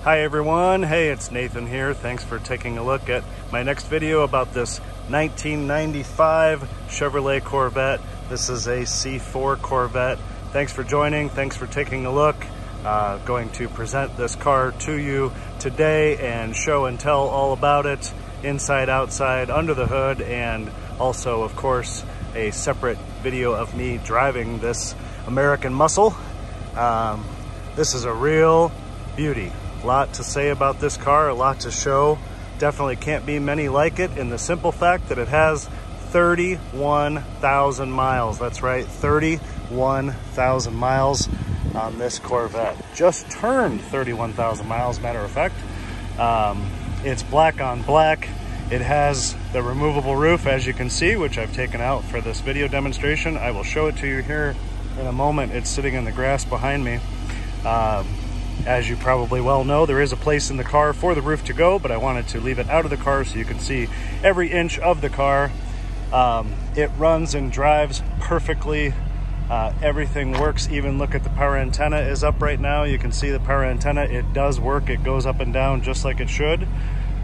Hi everyone, hey, it's Nathan here. Thanks for taking a look at my next video about this 1995 Chevrolet Corvette. This is a C4 Corvette. Thanks for joining, thanks for taking a look. Going to present this car to you today and show and tell all about it, inside, outside, under the hood, and also, of course, a separate video of me driving this American muscle. This is a real beauty. A lot to say about this car, a lot to show. Definitely can't be many like it in the simple fact that it has 31,000 miles. That's right, 31,000 miles on this Corvette. Just turned 31,000 miles, matter of fact. It's black on black. It has the removable roof, as you can see, which I've taken out for this video demonstration. I will show it to you here in a moment. It's sitting in the grass behind me. As you probably well know, there is a place in the car for the roof to go, but I wanted to leave it out of the car so you can see every inch of the car. It runs and drives perfectly. Everything works. Even look at the power antenna is up right now. You can see the power antenna. It does work. It goes up and down just like it should.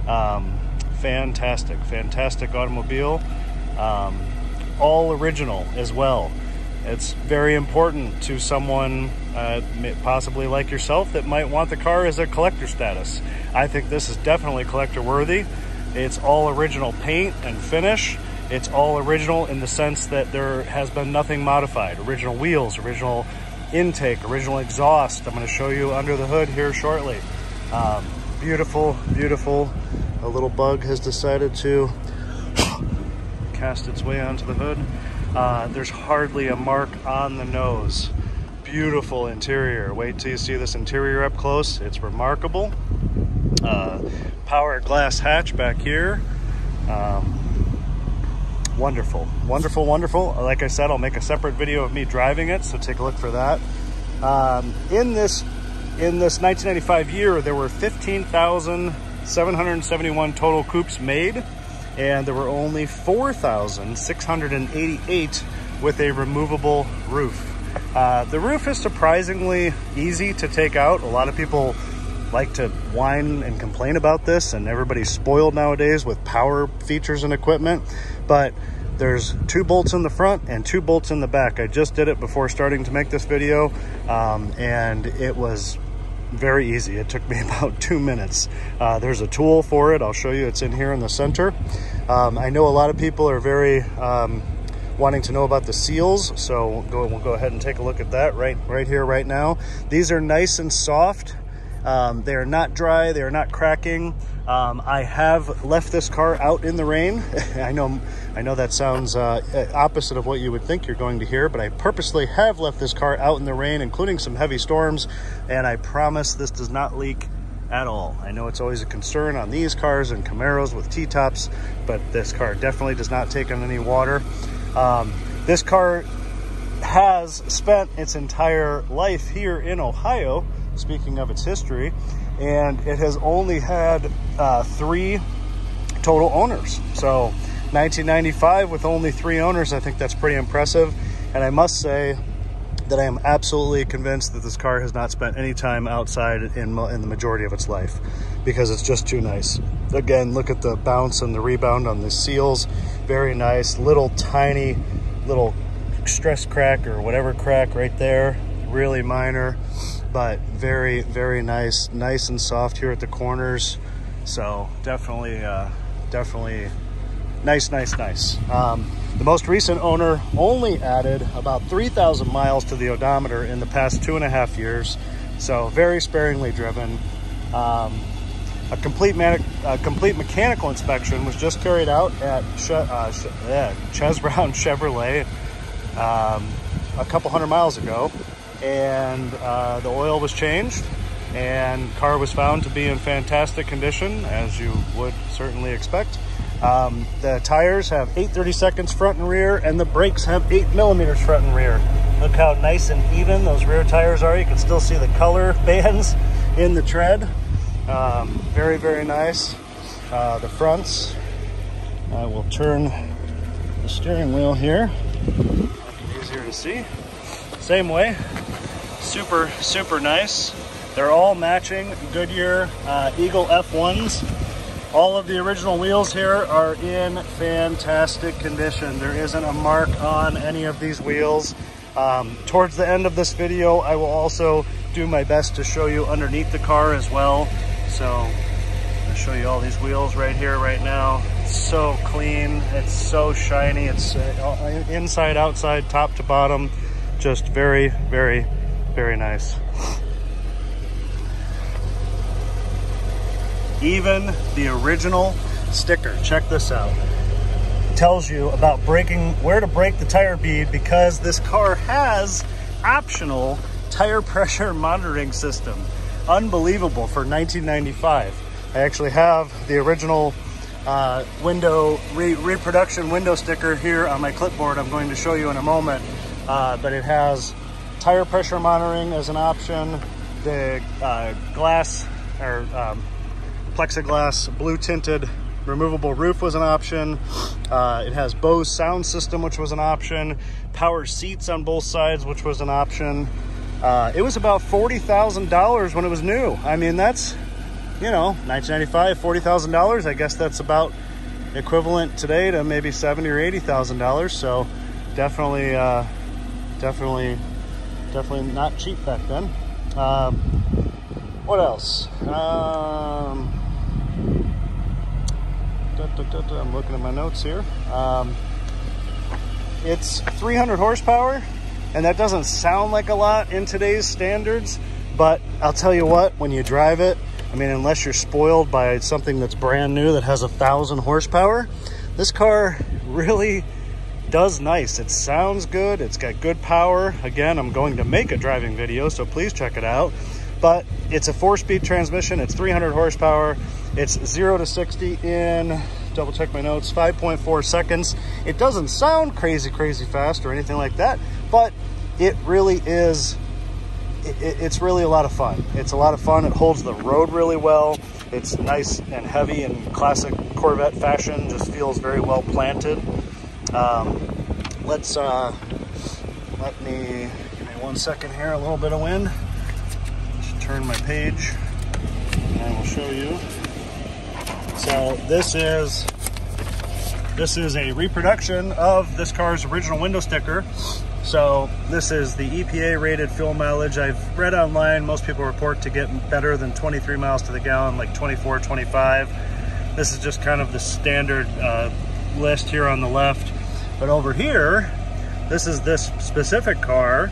Fantastic, fantastic automobile. All original as well. It's very important to someone possibly like yourself that might want the car as a collector status. I think this is definitely collector worthy. It's all original paint and finish. It's all original in the sense that there has been nothing modified. Original wheels, original intake, original exhaust. I'm going to show you under the hood here shortly. Beautiful, beautiful. A little bug has decided to cast its way onto the hood. There's hardly a mark on the nose. Beautiful interior. Wait till you see this interior up close. It's remarkable. Power glass hatch back here. Wonderful, wonderful, wonderful. Like I said, I'll make a separate video of me driving it, so take a look for that. In this 1995 year, there were 15,771 total coupes made, and there were only 4,688 with a removable roof. The roof is surprisingly easy to take out. A lot of people like to whine and complain about this, and everybody's spoiled nowadays with power features and equipment, but there's 2 bolts in the front and 2 bolts in the back. I just did it before starting to make this video, and it was very easy. It took me about 2 minutes. There's a tool for it. I'll show you. It's in here in the center. I know a lot of people are very wanting to know about the seals, so we'll go ahead and take a look at that right here, right now. These are nice and soft. They are not dry. They are not cracking. I have left this car out in the rain. I know that sounds opposite of what you would think you're going to hear, but I purposely have left this car out in the rain, including some heavy storms, and I promise this does not leak at all. I know it's always a concern on these cars and Camaros with T-tops, but this car definitely does not take on any water. This car has spent its entire life here in Ohio, speaking of its history, and it has only had 3 total owners. So 1995 with only 3 owners, I think that's pretty impressive. And I must say that I am absolutely convinced that this car has not spent any time outside in the majority of its life, because it's just too nice. Again, look at the bounce and the rebound on the seals. Very nice. Little tiny little stress crack or whatever crack right there. Really minor, but very, very nice. Nice and soft here at the corners. So definitely nice, nice, nice. The most recent owner only added about 3,000 miles to the odometer in the past 2.5 years. So very sparingly driven. A complete mechanical inspection was just carried out at Ches Brown Chevrolet a couple hundred miles ago, and the oil was changed, and car was found to be in fantastic condition, as you would certainly expect. The tires have 8/32 front and rear, and the brakes have 8mm front and rear. Look how nice and even those rear tires are. You can still see the color bands in the tread. Very, very nice. The fronts, I will turn the steering wheel here, make it easier to see. Same way, super, super nice. They're all matching Goodyear Eagle F1s. All of the original wheels here are in fantastic condition. There isn't a mark on any of these wheels. Towards the end of this video, I will also do my best to show you underneath the car as well. So I'll show you all these wheels right here, right now. It's so clean, it's so shiny. It's inside, outside, top to bottom. Just very, very, very nice. Even the original sticker, check this out, tells you about where to break the tire bead, because this car has optional tire pressure monitoring system. Unbelievable for 1995. I actually have the original reproduction window sticker here on my clipboard. I'm going to show you in a moment, but it has tire pressure monitoring as an option. The glass or plexiglass blue tinted removable roof was an option. It has Bose sound system, which was an option. Power seats on both sides, which was an option. It was about $40,000 when it was new. I mean, that's, you know, 1995, $40,000. I guess that's about equivalent today to maybe $70,000 or $80,000. So definitely not cheap back then. What else? I'm looking at my notes here. It's 300 horsepower, and that doesn't sound like a lot in today's standards, but I'll tell you what, when you drive it, I mean, unless you're spoiled by something that's brand new that has 1,000 horsepower, this car really does nice. It sounds good. It's got good power. Again, I'm going to make a driving video, so please check it out. But it's a 4-speed transmission. It's 300 horsepower. It's 0 to 60 in, double check my notes, 5.4 seconds. It doesn't sound crazy fast or anything like that, but it really is, it's really a lot of fun. It's a lot of fun. It holds the road really well. It's nice and heavy in classic Corvette fashion, just feels very well planted. Let me, give me 1 second here, a little bit of wind. Turn my page and I will show you. So this is a reproduction of this car's original window sticker. So this is the EPA rated fuel mileage. I've read online, most people report to get better than 23 miles to the gallon, like 24, 25. This is just kind of the standard list here on the left. But over here, this is this specific car,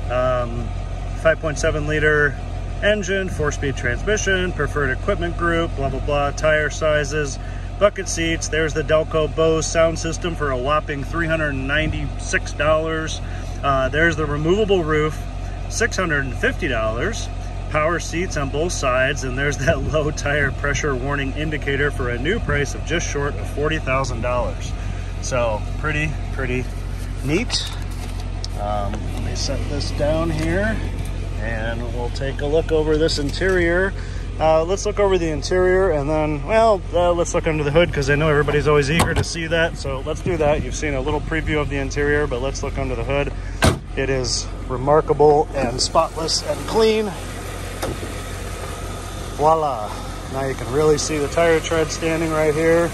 5.7 liter engine, 4-speed transmission, preferred equipment group, blah, blah, blah, tire sizes, bucket seats. There's the Delco Bose sound system for a whopping $396. There's the removable roof, $650. Power seats on both sides, and there's that low tire pressure warning indicator for a new price of just short of $40,000. So pretty neat. Let me set this down here, and we'll take a look over this interior. Let's look over the interior, and then, well, let's look under the hood, because I know everybody's always eager to see that. So let's do that. You've seen a little preview of the interior, but let's look under the hood. It is remarkable and spotless and clean. Voila. Now you can really see the tire tread standing right here.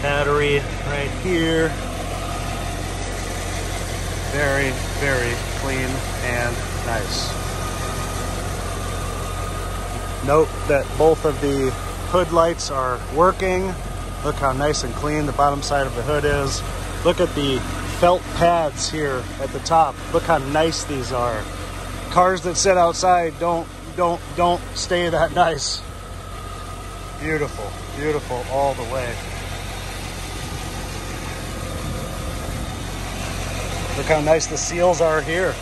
Battery right here. Very clean and nice. Note that both of the hood lights are working. Look how nice and clean the bottom side of the hood is. Look at the felt pads here at the top. Look how nice these are. Cars that sit outside don't stay that nice. Beautiful all the way. Look how nice the seals are here.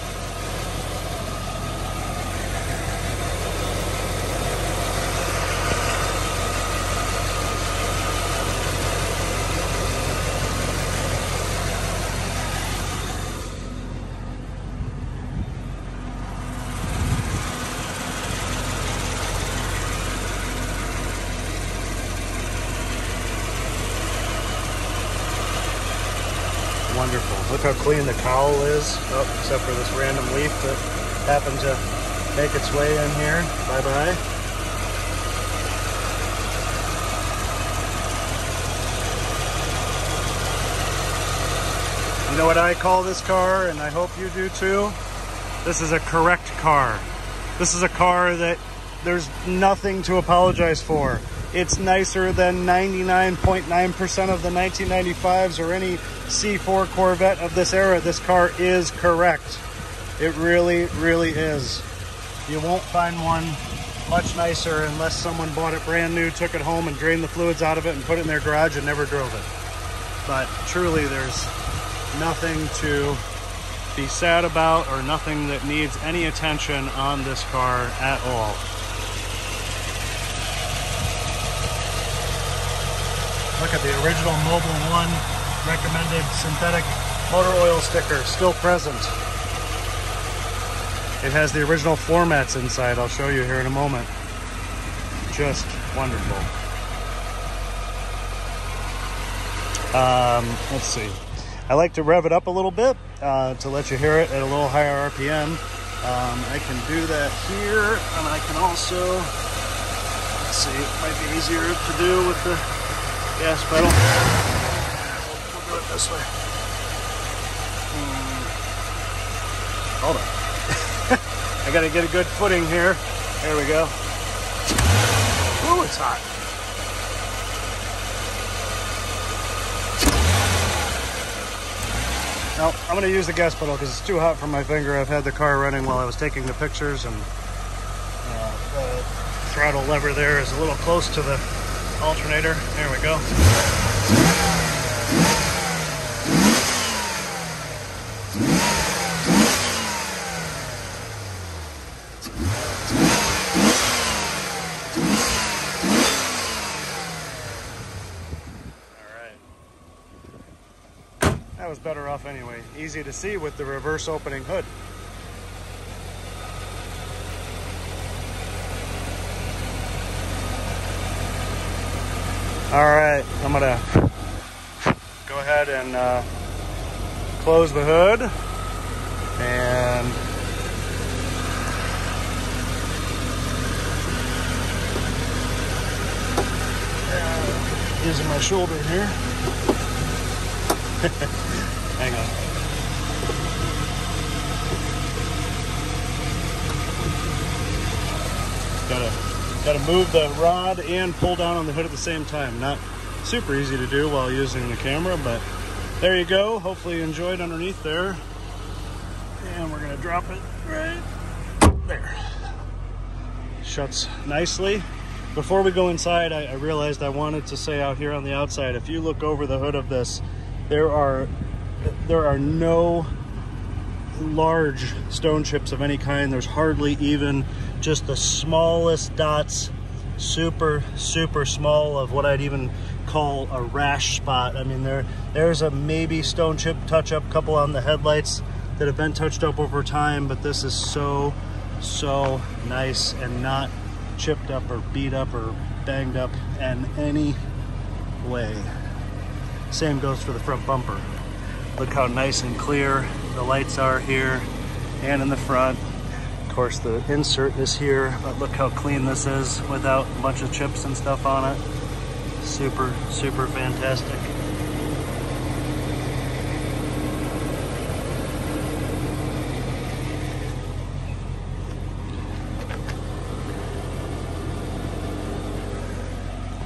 wonderful. Look how clean the cowl is. Oh, except for this random leaf that happened to make its way in here. Bye-bye. You know what I call this car, and I hope you do too? This is a correct car. This is a car that there's nothing to apologize for. It's nicer than 99.9% of the 1995s or any C4 Corvette of this era. This car is correct. It really, really is. You won't find one much nicer unless someone bought it brand new, took it home and drained the fluids out of it and put it in their garage and never drove it. But truly, there's nothing to be sad about or nothing that needs any attention on this car at all. Look at the original Mobil 1 recommended synthetic motor oil sticker still present. It has the original floor mats inside. I'll show you here in a moment. Just wonderful. Let's see. I like to rev it up a little bit to let you hear it at a little higher RPM. I can do that here, and I can also, let's see, it might be easier to do with the gas pedal. We'll do it this way. Hold on. I gotta get a good footing here. There we go. Ooh, it's hot. Now, I'm gonna use the gas pedal because it's too hot for my finger. I've had the car running while I was taking the pictures, and the throttle lever there is a little close to the alternator. There we go. That was better off anyway. Easy to see with the reverse opening hood. All right, I'm gonna go ahead and close the hood and using my shoulder here. Hang on. Gotta move the rod and pull down on the hood at the same time. Not super easy to do while using the camera, but there you go. Hopefully you enjoyed underneath there. And we're gonna drop it right there. Shuts nicely. Before we go inside, I realized I wanted to say out here on the outside, if you look over the hood of this, there are no large stone chips of any kind. There's hardly even just the smallest dots, super small, of what I'd even call a rash spot. I mean, there's a maybe stone chip touch up, couple on the headlights that have been touched up over time, but this is so nice and not chipped up or beat up or banged up in any way. Same goes for the front bumper. Look how nice and clear the lights are here and in the front. Of course, the insert is here, but look how clean this is without a bunch of chips and stuff on it. Super fantastic.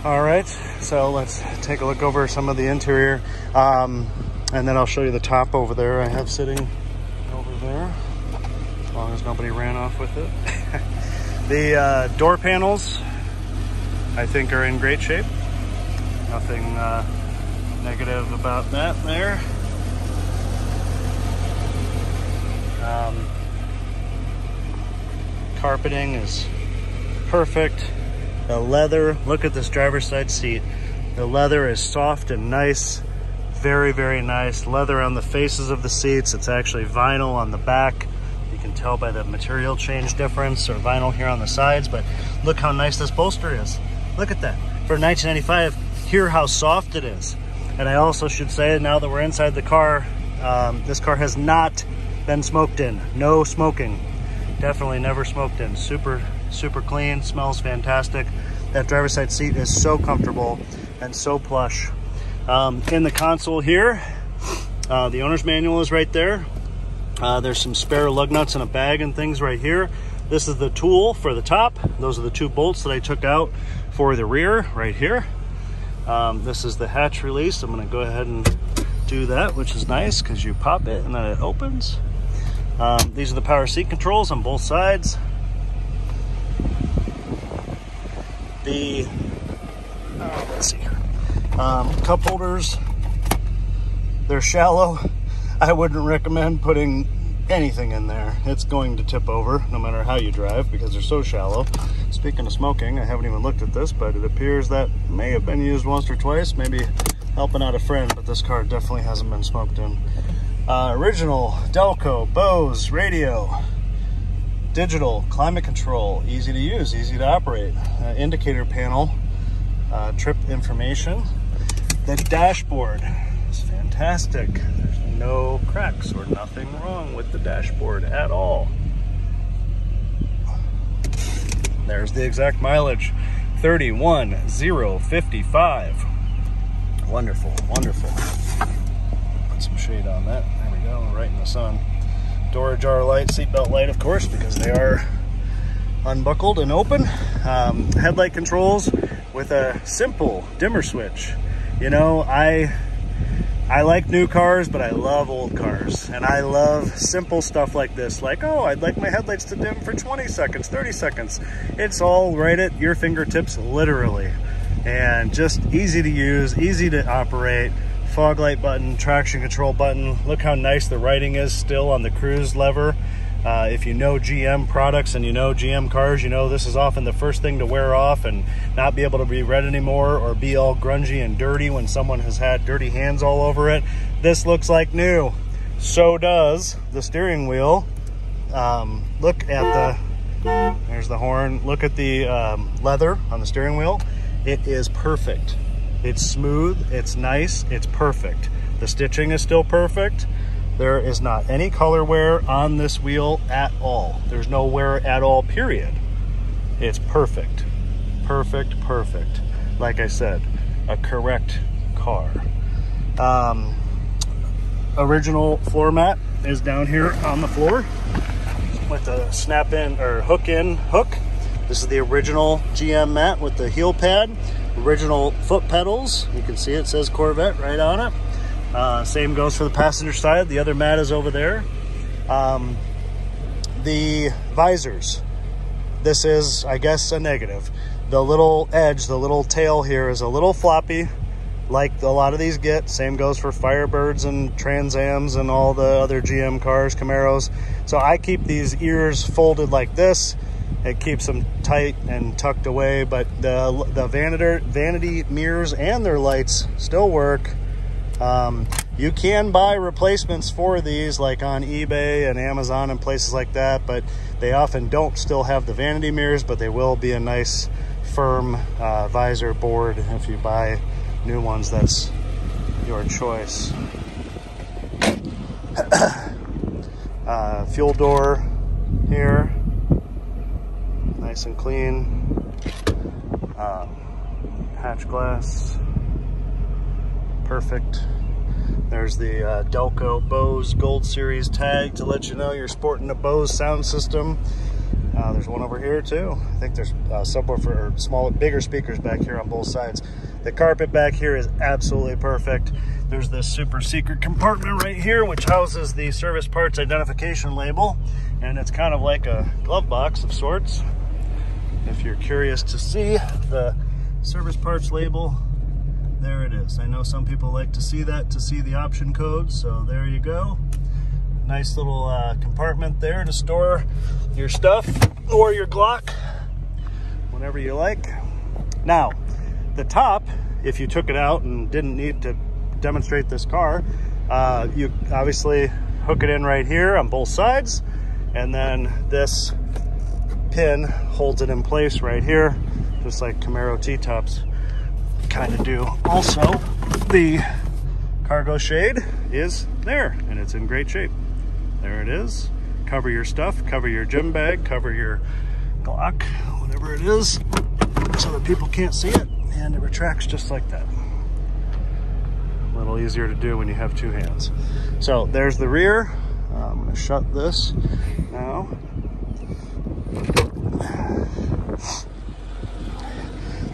All right, so let's take a look over some of the interior, and then I'll show you the top over there I have sitting over there, as long as nobody ran off with it. The door panels, I think, are in great shape. Nothing negative about that there. Carpeting is perfect. The leather, look at this driver's side seat. The leather is soft and nice, very nice. Leather on the faces of the seats. It's actually vinyl on the back. You can tell by the material change difference, or vinyl here on the sides, but look how nice this bolster is. Look at that. For 1995, hear how soft it is. And I also should say, now that we're inside the car, This car has not been smoked in. No smoking. Definitely never smoked in. Super, super clean, smells fantastic. That driver's side seat is so comfortable and so plush. In the console here, the owner's manual is right there. There's some spare lug nuts in a bag and things right here. This is the tool for the top. Those are the 2 bolts that I took out for the rear right here. This is the hatch release. I'm gonna go ahead and do that, which is nice because you pop it and then it opens. These are the power seat controls on both sides. The let's see here. Cup holders, they're shallow. I wouldn't recommend putting anything in there. It's going to tip over no matter how you drive because they're so shallow. Speaking of smoking, I haven't even looked at this, but it appears that may have been used once or twice, maybe helping out a friend, but this car definitely hasn't been smoked in. Original Delco Bose radio, digital climate control, easy to use, easy to operate. Indicator panel, trip information. The dashboard is fantastic. There's no cracks or nothing wrong with the dashboard at all. There's the exact mileage, 31,055. Wonderful, wonderful. Put some shade on that. There we go, right in the sun. Door ajar light, seatbelt light, of course, because they are unbuckled and open. Headlight controls with a simple dimmer switch. You know, I like new cars, but I love old cars. And I love simple stuff like this. Like, oh, I'd like my headlights to dim for 20 seconds, 30 seconds. It's all right at your fingertips, literally. And just easy to use, easy to operate. Fog light button, traction control button. Look how nice the writing is still on the cruise lever. If you know GM products and you know GM cars, you know this is often the first thing to wear off and not be able to be read anymore or be all grungy and dirty when someone has had dirty hands all over it. This looks like new. So does the steering wheel. Look at there's the horn. Look at the leather on the steering wheel. It is perfect. It's smooth, it's nice, it's perfect. The stitching is still perfect. There is not any color wear on this wheel at all. There's no wear at all, period. It's perfect. Perfect, perfect. Like I said, a correct car. Original floor mat is down here on the floor with the snap-in or hook-in hook. This is the original GM mat with the heel pad. Original foot pedals. You can see it says Corvette right on it. Same goes for the passenger side. The other mat is over there. The visors. This is, I guess, a negative. The little edge, the little tail here is a little floppy, like a lot of these get. Same goes for Firebirds and Trans Ams and all the other GM cars, Camaros. So I keep these ears folded like this. It keeps them tight and tucked away, but the vanity mirrors and their lights still work. You can buy replacements for these like on eBay and Amazon and places like that, but they often don't still have the vanity mirrors, but they will be a nice firm visor board if you buy new ones. That's your choice. Fuel door here, nice and clean. Hatch glass, perfect. There's the Delco Bose Gold Series tag to let you know you're sporting a Bose sound system. There's one over here too. I think there's subwoofer or smaller, bigger speakers back here on both sides. The carpet back here is absolutely perfect. There's this super secret compartment right here, which houses the service parts identification label. And it's kind of like a glove box of sorts. If you're curious to see the service parts label, there it is. I know some people like to see that, to see the option codes, so there you go. Nice little compartment there to store your stuff or your Glock, whatever you like. Now, the top, if you took it out and didn't need to demonstrate this car, you obviously hook it in right here on both sides, and then this pin holds it in place right here, just like Camaro T-tops kind of do. Also, the cargo shade is there, and it's in great shape. There it is. Cover your stuff, cover your gym bag, cover your Glock, whatever it is, so that people can't see it, and it retracts just like that. A little easier to do when you have two hands. So there's the rear. I'm going to shut this now.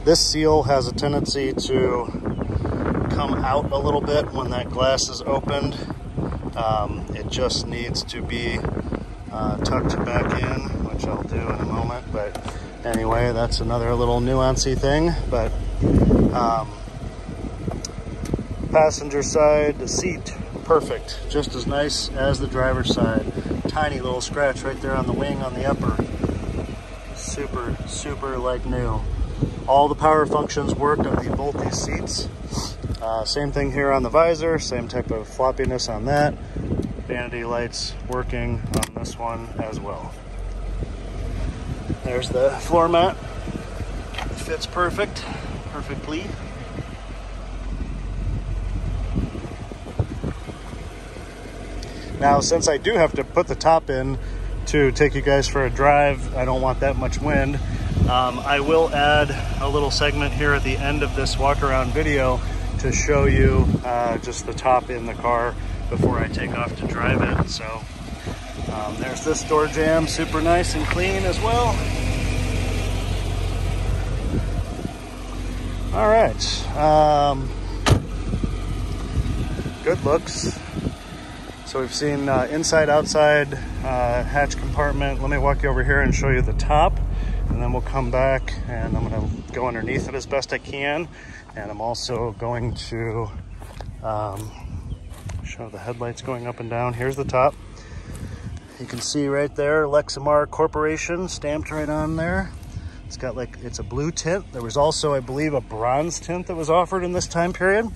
This seal has a tendency to come out a little bit when that glass is opened. It just needs to be tucked back in, which I'll do in a moment. But anyway, that's another little nuancy thing. But passenger side, the seat, perfect. Just as nice as the driver's side. Tiny little scratch right there on the wing on the upper. Super, super like new. All the power functions work on both these seats. Same thing here on the visor, same type of floppiness on that. Vanity lights working on this one as well. There's the floor mat. Fits perfectly. Now, since I do have to put the top in to take you guys for a drive, I don't want that much wind. I will add a little segment here at the end of this walk around video to show you just the top in the car before I take off to drive it. So there's this door jamb, super nice and clean as well. All right, good looks. So we've seen inside, outside, hatch compartment. Let me walk you over here and show you the top, and then we'll come back and I'm gonna go underneath it as best I can. And I'm also going to show the headlights going up and down. Here's the top. You can see right there, Lexamar Corporation stamped right on there. It's got it's a blue tint. There was also, I believe, a bronze tint that was offered in this time period.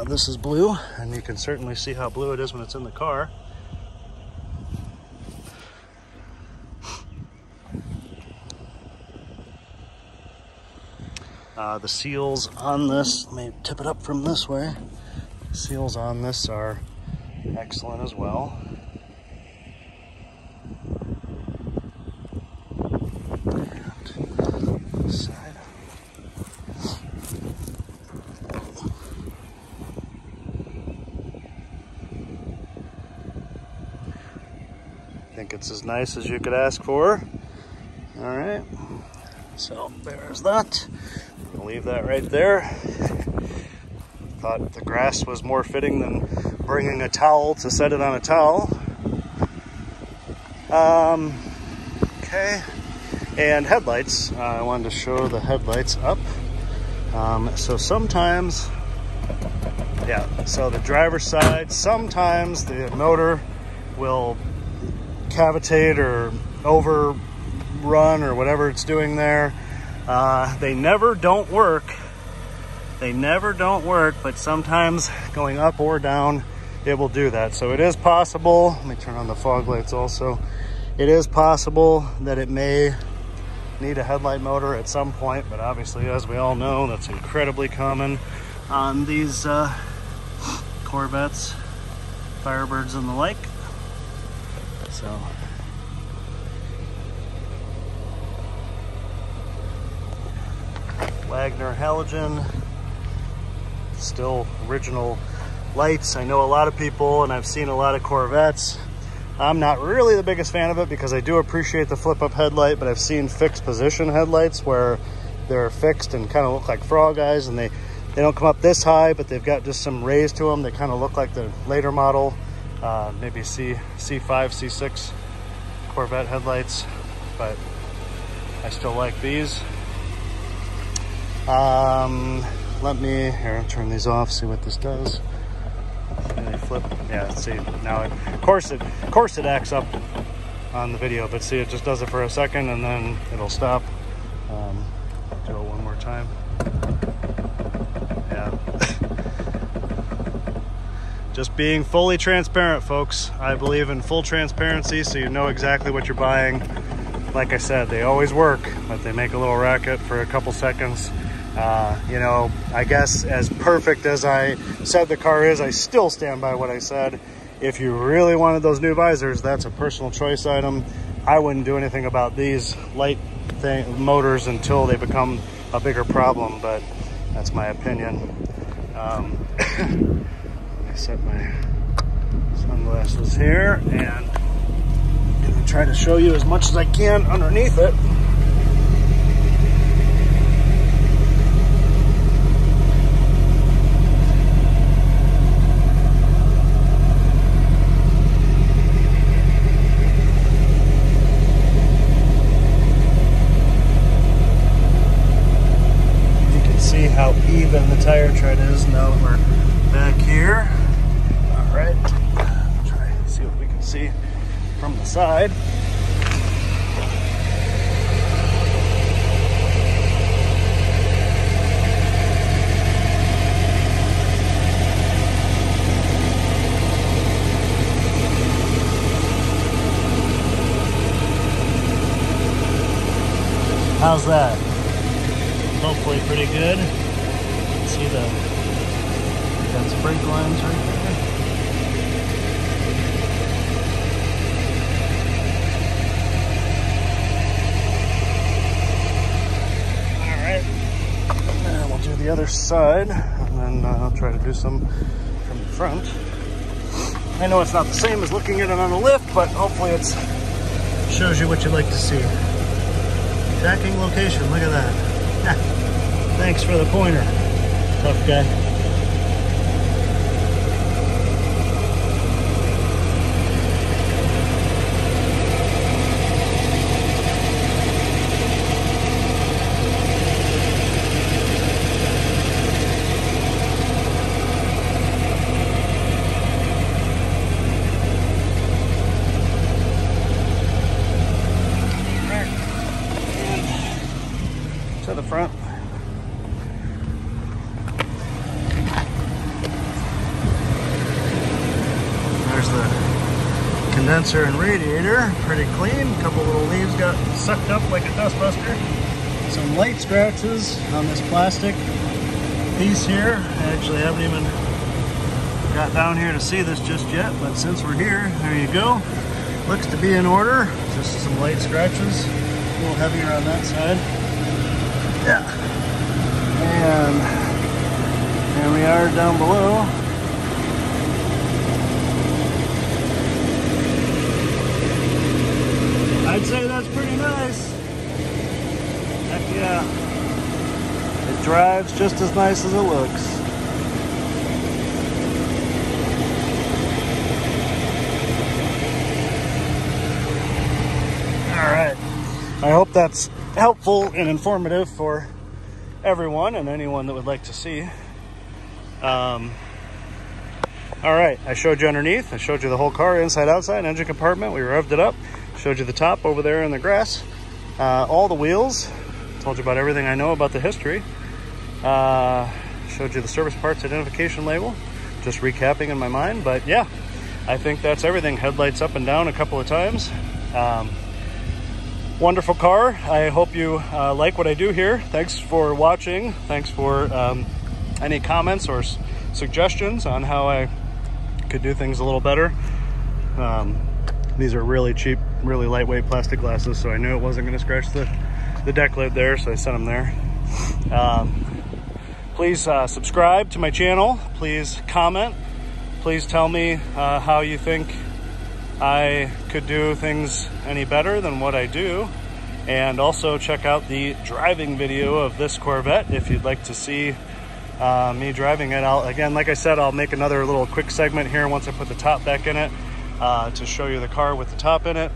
This is blue, and you can certainly see how blue it is when it's in the car. The seals on this, let me tip it up from this way. The seals on this are excellent as well. And this side. I think it's as nice as you could ask for. All right, so there's that. I'll leave that right there. Thought the grass was more fitting than bringing a towel to set it on a towel. Okay, and headlights. I wanted to show the headlights up. So sometimes, so the driver's side, sometimes the motor will cavitate or overrun or whatever it's doing there. They never don't work. But sometimes going up or down, it will do that. So it is possible, let me turn on the fog lights also. It is possible that it may need a headlight motor at some point, but obviously, as we all know, that's incredibly common on these Corvettes, Firebirds, and the like. So Wagner halogen, still original lights. I know a lot of people, and I've seen a lot of Corvettes. I'm not really the biggest fan of it because I do appreciate the flip up headlight, but I've seen fixed position headlights where they're fixed and kind of look like frog eyes, and they don't come up this high, but they've got just some raise to them. They kind of look like the later model, maybe C5, C6 Corvette headlights, but I still like these. Let me, here, I'll turn these off, see what this does. And they flip, yeah, see, now of course it acts up on the video, but see, it just does it for a second and then it'll stop. Do it one more time. Yeah. Just being fully transparent, folks. I believe in full transparency, so you know exactly what you're buying. Like I said, they always work, but they make a little racket for a couple seconds. You know, I guess as perfect as I said the car is, I still stand by what I said. If you really wanted those new visors, that's a personal choice item. I wouldn't do anything about these light motors until they become a bigger problem, but that's my opinion. Let me set my sunglasses here and I'm gonna try to show you as much as I can underneath it. How even the tire tread is now that we're back here. All right, try and see what we can see from the side. How's that? Hopefully pretty good. See the dense brake lines right there. All right, and we'll do the other side, and then I'll try to do some from the front. I know it's not the same as looking at it on a lift, but hopefully it shows you what you'd like to see. Tracking location, look at that. Thanks for the pointer. Tough guy. And to the front. The condenser and radiator, pretty clean. A couple little leaves got sucked up like a dust buster. Some light scratches on this plastic piece here. I actually haven't even got down here to see this just yet, but since we're here, there you go. Looks to be in order. Just some light scratches. A little heavier on that side. Yeah. And here we are down below. I'd say that's pretty nice. Heck yeah. It drives just as nice as it looks. All right. I hope that's helpful and informative for everyone and anyone that would like to see. All right, I showed you underneath. I showed you the whole car, inside, outside, engine compartment. We revved it up. Showed you the top over there in the grass. All the wheels. Told you about everything I know about the history. Showed you the service parts identification label. Just recapping in my mind, but yeah, I think that's everything. Headlights up and down a couple of times. Wonderful car. I hope you like what I do here. Thanks for watching. Thanks for any comments or suggestions on how I could do things a little better. These are really cheap, really lightweight plastic glasses, so I knew it wasn't going to scratch the deck lid there, so I sent them there. Please subscribe to my channel. Please comment. Please tell me how you think I could do things any better than what I do. And also check out the driving video of this Corvette if you'd like to see me driving it. Again, like I said, I'll make another little quick segment here once I put the top back in it to show you the car with the top in it,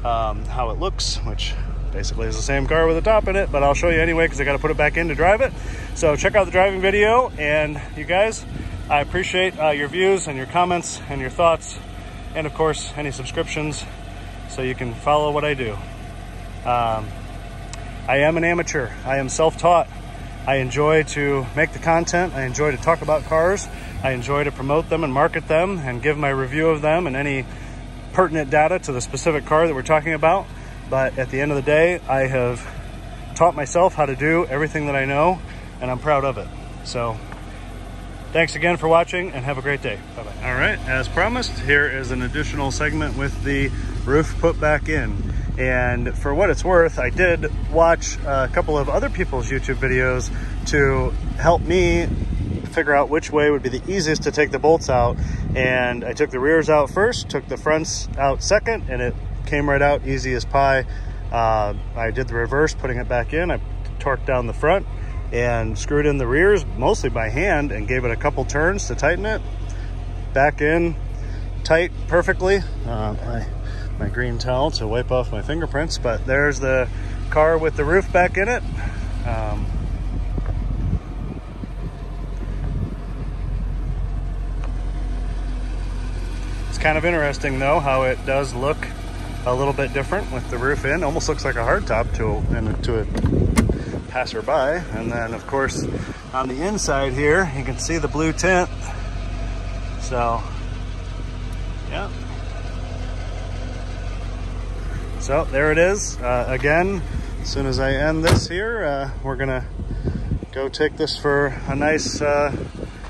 how it looks, which basically is the same car with the top in it, but I'll show you anyway because I got to put it back in to drive it. So check out the driving video, and you guys, I appreciate your views and your comments and your thoughts, and of course any subscriptions so you can follow what I do. I am an amateur. I am self-taught. I enjoy to make the content. I enjoy to talk about cars. I enjoy to promote them and market them and give my review of them and any pertinent data to the specific car that we're talking about. But at the end of the day, I have taught myself how to do everything that I know and I'm proud of it. So thanks again for watching, and have a great day. Bye-bye. All right, as promised, here is an additional segment with the roof put back in. And for what it's worth, I did watch a couple of other people's YouTube videos to help me figure out which way would be the easiest to take the bolts out. And I took the rears out first, took the fronts out second, and it came right out easy as pie. I did the reverse, putting it back in. I torqued down the front and screwed in the rears, mostly by hand, and gave it a couple turns to tighten it. Back in, tight perfectly. My green towel to wipe off my fingerprints, but there's the car with the roof back in it. It's kind of interesting though how it does look a little bit different with the roof in. Almost looks like a hardtop to a passerby. And then of course on the inside here you can see the blue tint. So yeah. So there it is. Again, as soon as I end this here, we're gonna go take this for a nice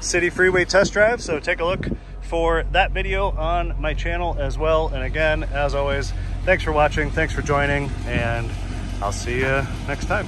city freeway test drive. So take a look for that video on my channel as well. And again, as always, thanks for watching, thanks for joining, and I'll see you next time.